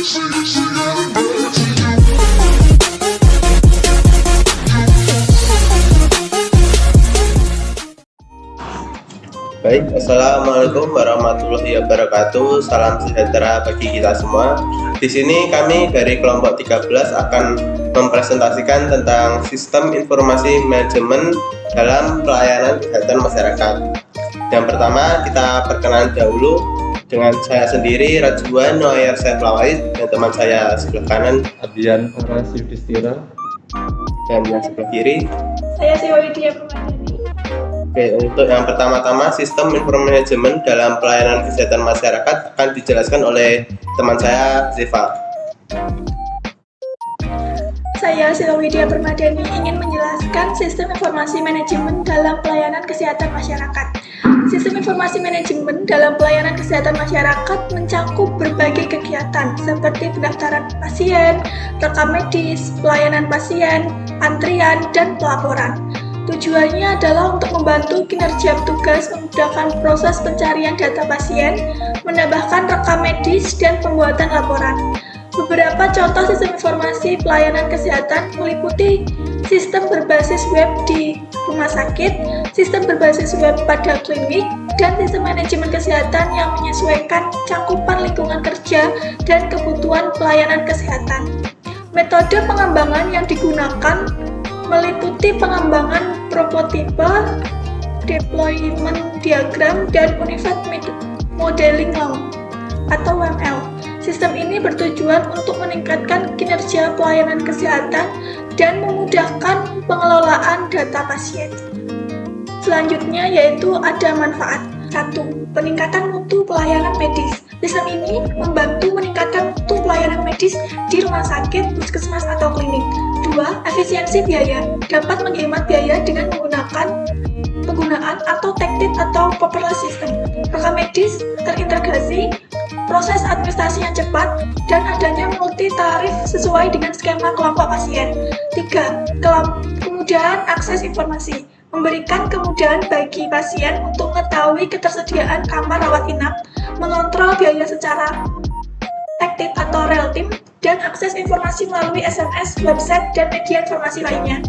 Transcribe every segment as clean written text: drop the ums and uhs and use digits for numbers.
Baik, assalamualaikum warahmatullahi wabarakatuh. Salam sejahtera bagi kita semua. Di sini kami dari kelompok 13 akan mempresentasikan tentang sistem informasi manajemen dalam pelayanan kesehatan masyarakat. Yang pertama, kita perkenalan dahulu dengan saya sendiri, Rajwan Noayar Saiflawais, dan teman saya sebelah kanan, Adian Aras Yudhistira, dan yang sebelah kiri, saya Siwa Widya Permadani. Oke, untuk yang pertama-tama, sistem informasi manajemen dalam pelayanan kesehatan masyarakat akan dijelaskan oleh teman saya, Ziva. Saya Siwa Widya Permadani ingin menjelaskan sistem informasi manajemen dalam pelayanan kesehatan masyarakat. Sistem informasi manajemen dalam pelayanan kesehatan masyarakat mencakup berbagai kegiatan seperti pendaftaran pasien, rekam medis, pelayanan pasien, antrian, dan pelaporan. Tujuannya adalah untuk membantu kinerja petugas, memudahkan proses pencarian data pasien, menambahkan rekam medis, dan pembuatan laporan. Beberapa contoh sistem informasi pelayanan kesehatan meliputi sistem berbasis web di rumah sakit, sistem berbasis web pada klinik, dan sistem manajemen kesehatan yang menyesuaikan cakupan lingkungan kerja dan kebutuhan pelayanan kesehatan. Metode pengembangan yang digunakan meliputi pengembangan prototipe, deployment diagram, dan unified modeling law atau UML. Sistem ini bertujuan untuk meningkatkan kinerja pelayanan kesehatan dan memudahkan pengelolaan data pasien. Selanjutnya yaitu ada manfaat. 1. Peningkatan mutu pelayanan medis. Sistem ini membantu meningkatkan mutu pelayanan medis di rumah sakit, puskesmas, atau klinik. 2. Efisiensi biaya. Dapat menghemat biaya dengan penggunaan atau teknik atau paperless system. Rekam medis terintegrasi, proses administrasi yang cepat, dan adanya multi tarif sesuai dengan skema kelompok pasien. 3. Kemudahan akses informasi. Memberikan kemudahan bagi pasien untuk mengetahui ketersediaan kamar rawat inap, mengontrol biaya secara teknik atau real time, dan akses informasi melalui SMS, website, dan media informasi lainnya.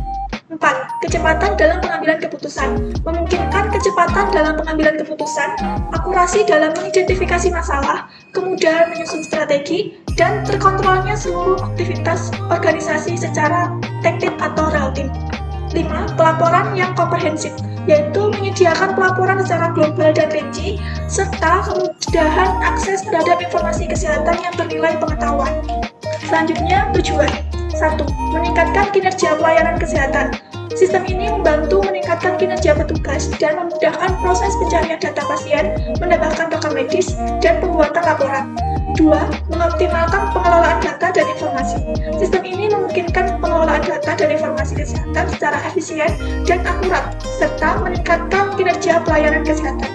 4. Kecepatan dalam pengambilan keputusan. Memungkinkan kecepatan dalam pengambilan keputusan, akurasi dalam mengidentifikasi masalah, kemudahan menyusun strategi, dan terkontrolnya seluruh aktivitas organisasi secara teknik atau real time. 5. Pelaporan yang komprehensif, yaitu menyediakan pelaporan secara global dan rinci, serta kemudahan akses terhadap informasi kesehatan yang bernilai pengetahuan. Selanjutnya, tujuan. 1. Meningkatkan kinerja pelayanan kesehatan. Sistem ini membantu meningkatkan kinerja petugas dan memudahkan proses pencarian data pasien, menambahkan rekam medis, dan pembuatan laporan. 2. Mengoptimalkan pengelolaan data dan informasi. Sistem ini memungkinkan pengelolaan data dan informasi kesehatan secara efisien dan akurat, serta meningkatkan kinerja pelayanan kesehatan.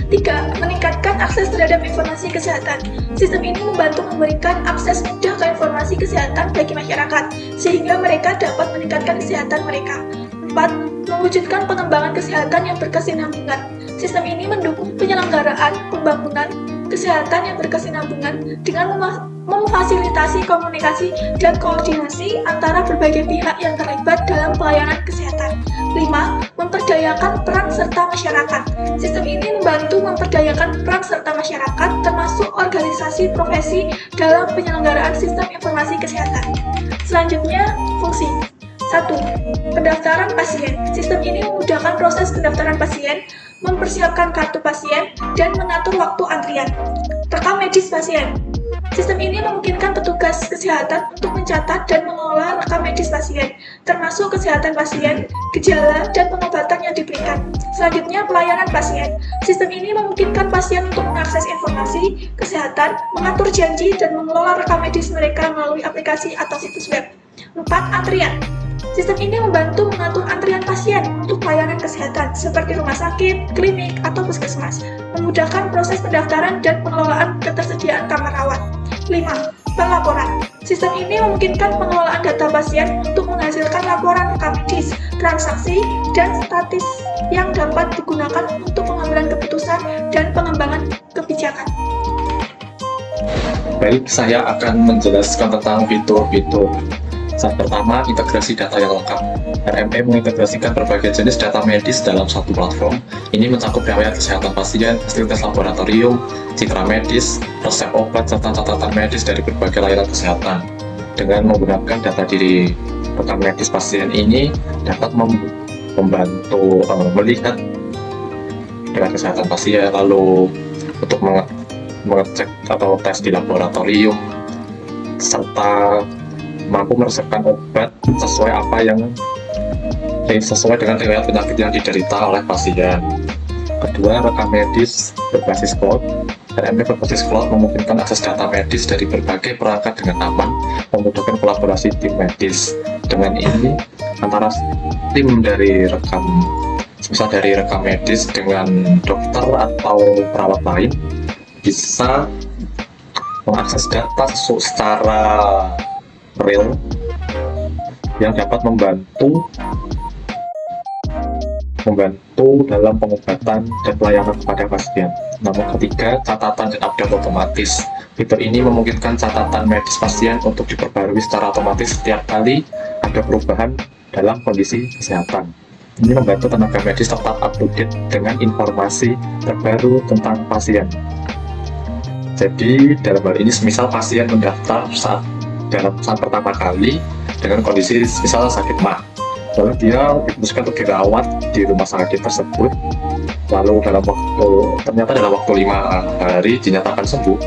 3. Meningkatkan akses terhadap informasi kesehatan. Sistem ini membantu memberikan akses mudah ke informasi kesehatan bagi masyarakat, sehingga mereka dapat meningkatkan kesehatan mereka. 4. Mewujudkan pengembangan kesehatan yang berkesinambungan. Sistem ini mendukung penyelenggaraan pembangunan kesehatan yang berkesinambungan dengan memfasilitasi komunikasi dan koordinasi antara berbagai pihak yang terlibat dalam pelayanan kesehatan. 5. Memperdayakan peran serta masyarakat. Sistem ini membantu memperdayakan peran serta masyarakat termasuk organisasi profesi dalam penyelenggaraan sistem informasi kesehatan. Selanjutnya, fungsi. 1. Pendaftaran pasien. Sistem ini memudahkan proses pendaftaran pasien, mempersiapkan kartu pasien, dan mengatur waktu antrian. Rekam medis pasien. Sistem ini memungkinkan petugas kesehatan untuk mencatat dan mengelola rekam medis pasien, termasuk kesehatan pasien, gejala, dan pengobatan yang diberikan. Selanjutnya, pelayanan pasien. Sistem ini memungkinkan pasien untuk mengakses informasi kesehatan, mengatur janji, dan mengelola rekam medis mereka melalui aplikasi atau situs web. 4. Antrian. Sistem ini membantu mengatur antrian pasien untuk pelayanan kesehatan seperti rumah sakit, klinik, atau puskesmas, memudahkan proses pendaftaran dan pengelolaan ketersediaan kamar rawat. 5. Pelaporan. Sistem ini memungkinkan pengelolaan data pasien untuk menghasilkan laporan rekam medis, transaksi, dan statis yang dapat digunakan untuk pengambilan keputusan dan pengembangan kebijakan. Baik, saya akan menjelaskan tentang fitur-fitur. Saat pertama, integrasi data yang lengkap. RME mengintegrasikan berbagai jenis data medis dalam satu platform. Ini mencakup riwayat kesehatan pasien, hasil tes laboratorium, citra medis, resep obat, serta catatan medis dari berbagai layanan kesehatan. Dengan menggunakan data di rekam medis pasien ini dapat membantu melihat riwayat kesehatan pasien, lalu untuk mengecek atau tes di laboratorium, serta mampu meresepkan obat sesuai dengan riwayat penyakit yang diderita oleh pasien. Kedua, rekam medis berbasis cloud. RME berbasis cloud memungkinkan akses data medis dari berbagai perangkat dengan aman, memudahkan kolaborasi tim medis. Dengan ini, antara tim dari rekam medis dengan dokter atau perawat lain bisa mengakses data secara real yang dapat membantu dalam pengobatan dan pelayanan kepada pasien. Namun ketiga, catatan dan update otomatis. Fitur ini memungkinkan catatan medis pasien untuk diperbarui secara otomatis setiap kali ada perubahan dalam kondisi kesehatan. Ini membantu tenaga medis tetap up-to-date dengan informasi terbaru tentang pasien. Jadi dalam hal ini, misal pasien mendaftar saat pertama kali dengan kondisi misalnya sakit mah, lalu dia diputuskan untuk dirawat di rumah sakit tersebut, lalu ternyata dalam waktu 5 hari dinyatakan sembuh,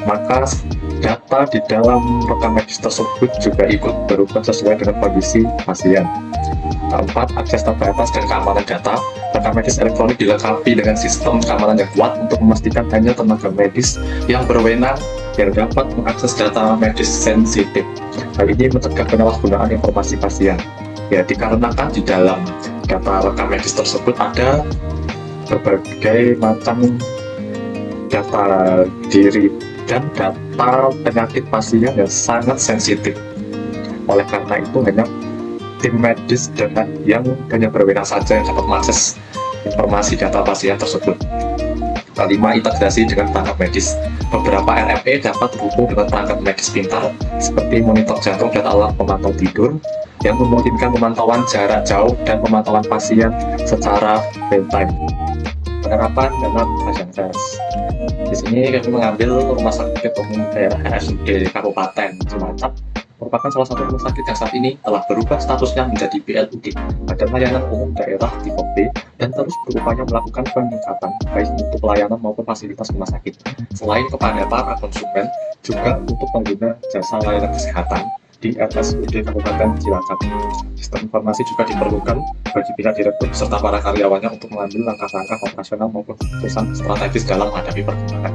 maka data di dalam rekam medis tersebut juga ikut berubah sesuai dengan kondisi pasien. Keempat, akses terbatas dan keamanan data. Rekam medis elektronik dilengkapi dengan sistem keamanan yang kuat untuk memastikan hanya tenaga medis yang berwenang yang dapat mengakses data medis sensitif. Hal ini mencegah penyalahgunaan informasi pasien. Ya, dikarenakan di dalam data rekam medis tersebut ada berbagai macam data diri dan data penyakit pasien yang sangat sensitif. Oleh karena itu, hanya tim medis yang hanya berwenang saja yang dapat mengakses informasi data pasien tersebut. Kelima, integrasi dengan perangkat medis. Beberapa RME dapat terhubung dengan perangkat medis pintar seperti monitor jantung dan alat pemantau tidur yang memungkinkan pemantauan jarak jauh dan pemantauan pasien secara real time. Penerapan dalam Fashiankes. Di sini kami mengambil rumah sakit umum daerah RSUD Kabupaten Cilacap, merupakan salah satu rumah sakit yang saat ini telah berubah statusnya menjadi BLUD, Badan Layanan Umum Daerah Tipe B, dan terus berupaya melakukan peningkatan baik untuk pelayanan maupun fasilitas rumah sakit. Selain kepada para konsumen, juga untuk pengguna jasa layanan kesehatan di RSUD Kabupaten Cilacap. Sistem informasi juga diperlukan bagi pihak direktur serta para karyawannya untuk mengambil langkah-langkah operasional maupun keputusan strategis dalam menghadapi perkembangan.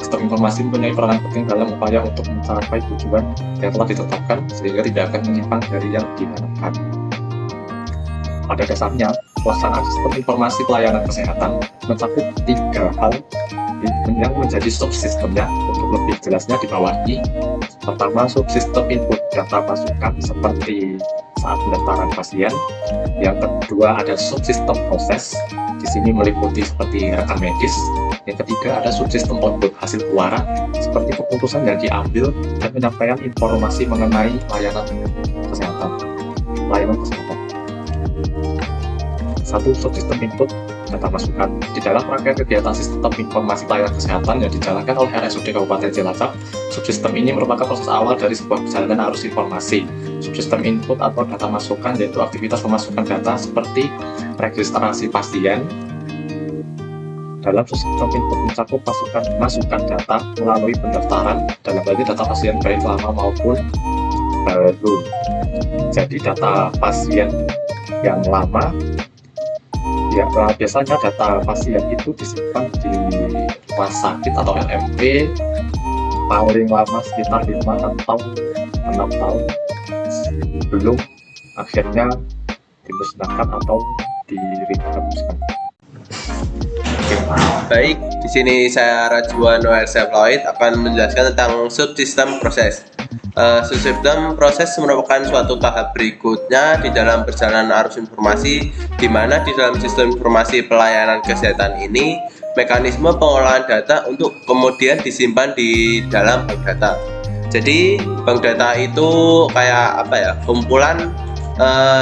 Sistem informasi mempunyai peranan penting dalam upaya untuk mencapai tujuan yang telah ditetapkan sehingga tidak akan menyimpang dari yang diharapkan. Pada dasarnya, pelaksanaan sistem informasi pelayanan kesehatan mencakup 3 hal yang menjadi subsistemnya. Untuk lebih jelasnya di bawah ini. Pertama, subsistem input data masukan seperti saat pendaftaran pasien. Yang kedua, ada subsistem proses. Di sini meliputi seperti rekam medis. Yang ketiga, ada subsistem output hasil keluaran seperti keputusan yang diambil dan penyampaian informasi mengenai layanan kesehatan. Satu, subsistem input data masukan. Di dalam rangkaian kegiatan sistem informasi pelayanan kesehatan yang dijalankan oleh RSUD Kabupaten Cilacap, subsistem ini merupakan proses awal dari sebuah perjalanan arus informasi. Subsistem input atau data masukan yaitu aktivitas pemasukan data seperti registrasi pasien. Dalam sistem input mencakup masukan data melalui pendaftaran, dalam hal ini data pasien baik lama maupun baru. Jadi data pasien yang lama, ya biasanya data pasien itu disimpan di rumah sakit atau LMP paling lama sekitar 5 atau 6 tahun sebelum akhirnya dimusnahkan atau direhapuskan. Baik, di sini saya Rajuan Noel Floyd akan menjelaskan tentang subsistem proses. Subsistem proses merupakan suatu tahap berikutnya di dalam perjalanan arus informasi, di mana di dalam sistem informasi pelayanan kesehatan ini mekanisme pengolahan data untuk kemudian disimpan di dalam bank data. Jadi bank data itu kayak apa ya, kumpulan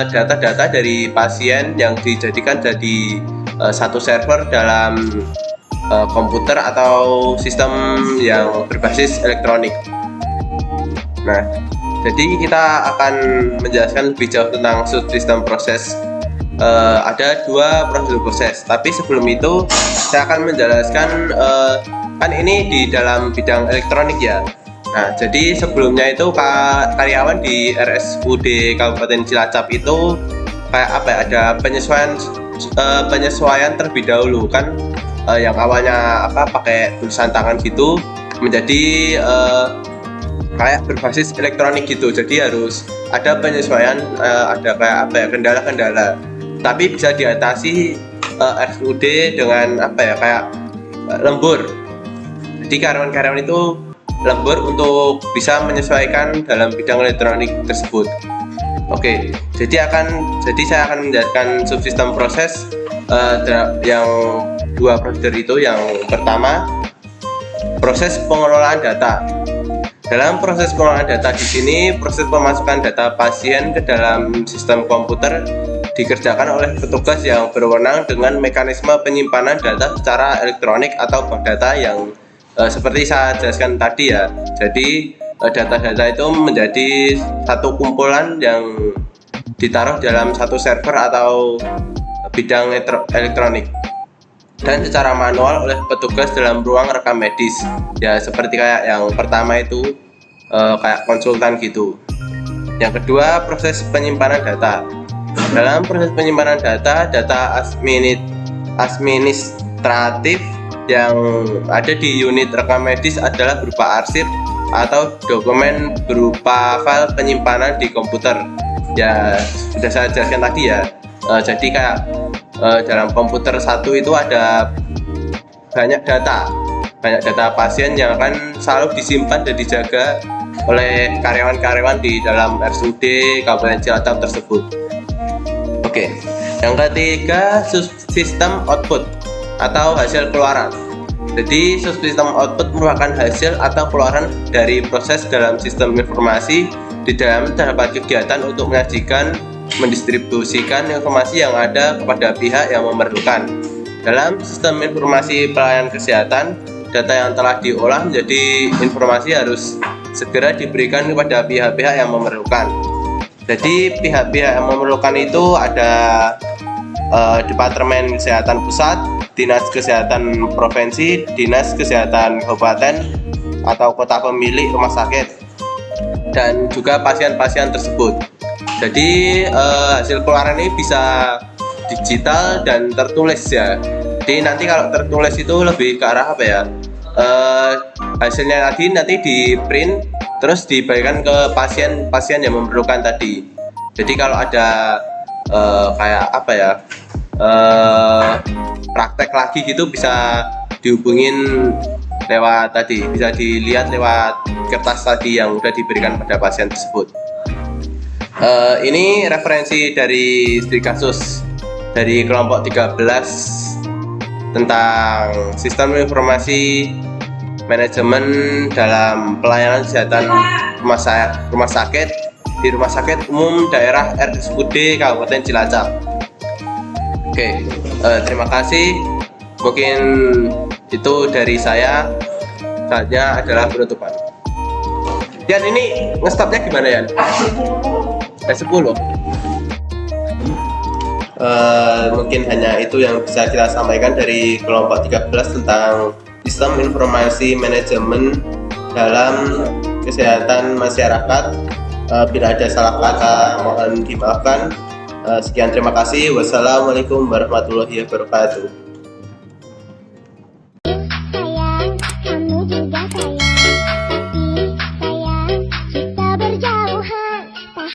data-data dari pasien yang dijadikan jadi satu server dalam komputer atau sistem yang berbasis elektronik. Nah, jadi kita akan menjelaskan lebih jauh tentang subsistem proses. Ada dua prosedur proses, tapi sebelum itu saya akan menjelaskan kan ini di dalam bidang elektronik ya. Nah, jadi sebelumnya itu karyawan di RSUD Kabupaten Cilacap itu kayak apa ya, ada penyesuaian terlebih dahulu kan, yang awalnya pakai tulisan tangan gitu menjadi kayak berbasis elektronik gitu. Jadi harus ada penyesuaian, ada kayak kendala-kendala. Tapi bisa diatasi RSUD dengan kayak lembur. Jadi karyawan-karyawan itu lembur untuk bisa menyesuaikan dalam bidang elektronik tersebut. Oke, jadi saya akan menjelaskan subsistem proses yang dua prosedur itu. Yang pertama, proses pengelolaan data. Dalam proses pengelolaan data di sini, proses pemasukan data pasien ke dalam sistem komputer dikerjakan oleh petugas yang berwenang dengan mekanisme penyimpanan data secara elektronik atau bank data yang seperti saya jelaskan tadi ya. Jadi data-data itu menjadi satu kumpulan yang ditaruh dalam satu server atau bidang elektronik dan secara manual oleh petugas dalam ruang rekam medis ya, seperti kayak yang pertama itu kayak konsultan gitu. Yang kedua, proses penyimpanan data. Dalam proses penyimpanan data administratif yang ada di unit rekam medis adalah berupa arsip atau dokumen berupa file penyimpanan di komputer. Ya, sudah saya jelaskan tadi ya. Jadi kayak dalam komputer satu itu ada banyak data pasien yang akan selalu disimpan dan dijaga oleh karyawan-karyawan di dalam RSUD Kabupaten Cilacap tersebut. Oke, yang ketiga, subsistem output atau hasil keluaran. Jadi subsistem output merupakan hasil atau keluaran dari proses dalam sistem informasi di dalam terdapat kegiatan untuk menyajikan, mendistribusikan informasi yang ada kepada pihak yang memerlukan. Dalam sistem informasi pelayanan kesehatan, data yang telah diolah menjadi informasi harus segera diberikan kepada pihak-pihak yang memerlukan. Jadi pihak-pihak yang memerlukan itu ada Departemen Kesehatan Pusat, Dinas Kesehatan Provinsi, Dinas Kesehatan Kabupaten atau kota pemilik rumah sakit, dan juga pasien-pasien tersebut. Jadi hasil keluaran ini bisa digital dan tertulis ya. Jadi nanti kalau tertulis itu lebih ke arah hasilnya nanti di print terus dibagikan ke pasien yang memerlukan tadi. Jadi kalau ada praktek lagi gitu bisa dihubungin lewat tadi, bisa dilihat lewat kertas tadi yang udah diberikan pada pasien tersebut. Ini referensi dari studi kasus dari kelompok 13 tentang sistem informasi manajemen dalam pelayanan kesehatan rumah sakit di Rumah Sakit Umum Daerah RSUD Kabupaten Cilacap. Oke, terima kasih. Mungkin itu dari saya. Saatnya adalah penutupan. Yan, ini ngestopnya gimana Yan? 10. Mungkin hanya itu yang bisa kita sampaikan dari kelompok 13 tentang sistem informasi manajemen dalam kesehatan masyarakat. Bila ada salah kata mohon dimaafkan. Sekian, terima kasih. Wassalamualaikum warahmatullahi wabarakatuh.